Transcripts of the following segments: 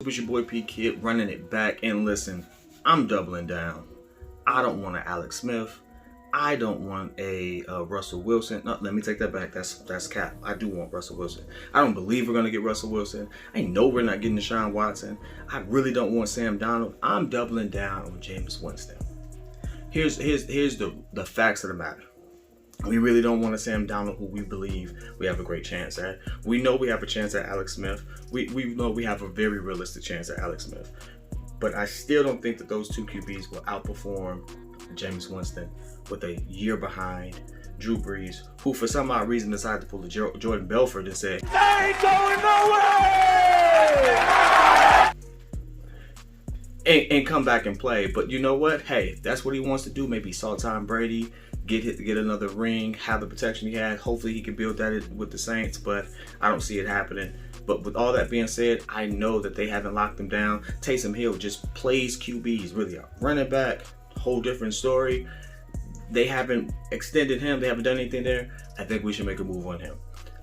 up? It's your boy P.Kidd running it back. And listen, I'm doubling down. I don't want an Alex Smith. I don't want a Russell Wilson. No, let me take that back. That's cap. I do want Russell Wilson. I don't believe we're going to get Russell Wilson. I know we're not getting Deshaun Watson. I really don't want Sam Darnold. I'm doubling down on Jameis Winston. Here's the facts of the matter. We really don't want a Sam Darnold who we believe we have a great chance at. We know we have a chance at Alex Smith. We know we have a very realistic chance at Alex Smith. But I still don't think that those two QBs will outperform Jameis Winston with a year behind Drew Brees, who for some odd reason decided to pull the Jordan Belfort and said, "I ain't going nowhere!" And come back and play. But you know what? Hey, that's what he wants to do. Maybe saw Tom Brady get another ring, have the protection he had. Hopefully he can build that with the Saints, but I don't see it happening. But with all that being said, I know that they haven't locked him down. Taysom Hill just plays QBs, really a running back, whole different story. They haven't extended him. They haven't done anything there. I think we should make a move on him.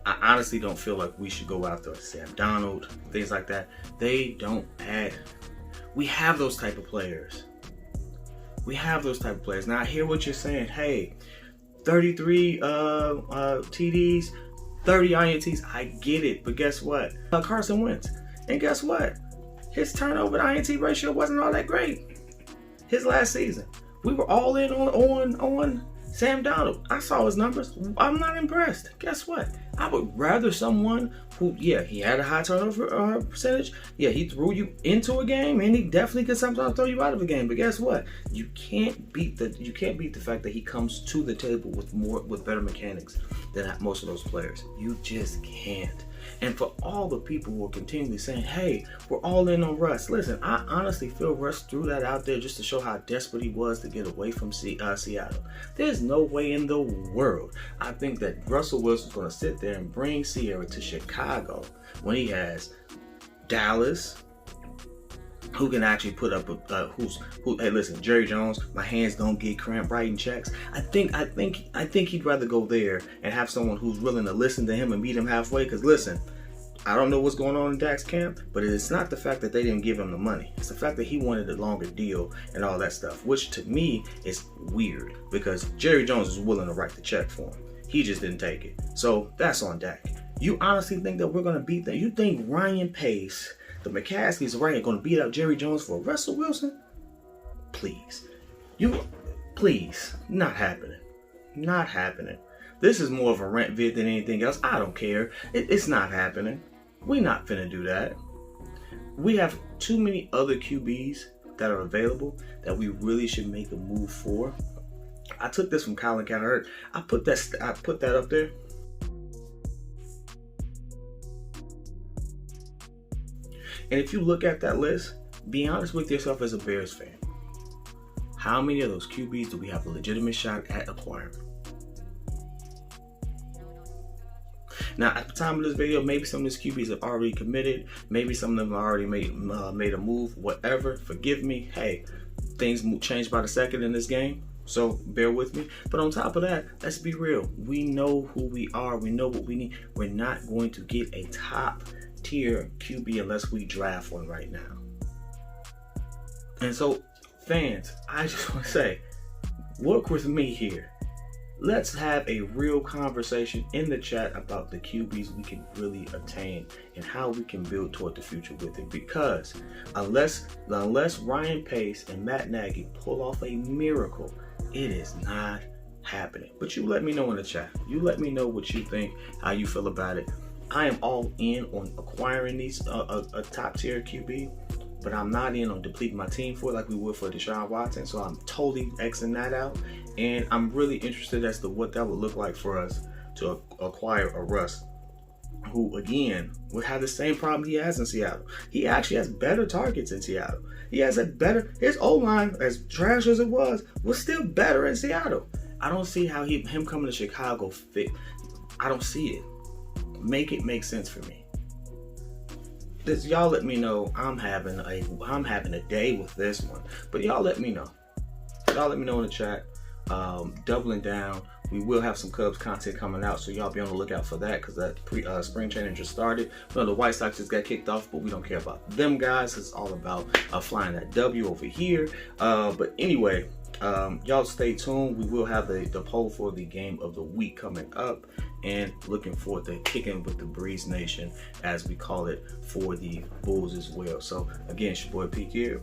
I honestly don't feel like we should go after Sam Darnold, things like that. They don't add. We have those type of players. We have those type of players. Now I hear what you're saying. Hey, 33 TDs, 30 INTs. I get it, but guess what? Carson Wentz. And guess what? His turnover to INT ratio wasn't all that great. His last season. We were all in on Sam Darnold. I saw his numbers. I'm not impressed. Guess what? I would rather someone who, yeah, he had a high turnover percentage. Yeah, he threw you into a game, and he definitely could sometimes throw you out of a game. But guess what? You can't beat the fact that he comes to the table with better mechanics than most of those players. You just can't. And for all the people who are continually saying, hey, we're all in on Russ. Listen, I honestly feel Russ threw that out there just to show how desperate he was to get away from Seattle. There's no way in the world I think that Russell Wilson's going to sit there and bring Sierra to Chicago when he has Dallas, who can actually put up hey, listen, Jerry Jones, my hands don't get cramped writing checks. I think he'd rather go there and have someone who's willing to listen to him and meet him halfway. Because listen, I don't know what's going on in Dak's camp, but it's not the fact that they didn't give him the money. It's the fact that he wanted a longer deal and all that stuff, which to me is weird because Jerry Jones was willing to write the check for him. He just didn't take it. So that's on Dak. You honestly think that we're going to beat that? You think Ryan Pace, the McCaskies, are going to beat out Jerry Jones for Russell Wilson? Please. Please. Not happening. Not happening. This is more of a rant vid than anything else. I don't care. It's not happening. We're not finna do that. We have too many other QBs that are available that we really should make a move for. I took this from Colin Cowherd. I put that up there. And if you look at that list, be honest with yourself as a Bears fan. How many of those QBs do we have a legitimate shot at acquiring? Now, at the time of this video, maybe some of these QBs have already committed. Maybe some of them have already made a move, whatever. Forgive me. Hey, things change by the second in this game, so bear with me. But on top of that, let's be real. We know who we are. We know what we need. We're not going to get a top tier QB unless we draft one right now. And so, fans, I just want to say, work with me here. Let's have a real conversation in the chat about the QBs we can really attain and how we can build toward the future with it. Because unless Ryan Pace and Matt Nagy pull off a miracle, it is not happening. But you let me know in the chat. You let me know what you think, how you feel about it. I am all in on acquiring these a top tier QB, but I'm not in on depleting my team for it like we would for Deshaun Watson. So I'm totally Xing that out, and I'm really interested as to what that would look like for us to acquire a Russ, who again would have the same problem he has in Seattle. He actually has better targets in Seattle. He has his O-line, as trash as it was still better in Seattle. I don't see how him coming to Chicago fit. I don't see it. Make it make sense for me. Y'all let me know. I'm having a day with this one, but y'all let me know. Y'all let me know in the chat. Doubling down. We will have some Cubs content coming out, so y'all be on the lookout for that, because that spring training just started. The White Sox just got kicked off, but we don't care about them guys. It's all about flying that W over here. But anyway, y'all stay tuned. We will have the poll for the game of the week coming up, and looking forward to kicking with the Breeze Nation, as we call it, for the Bulls as well. So again, it's your boy P.Kidd.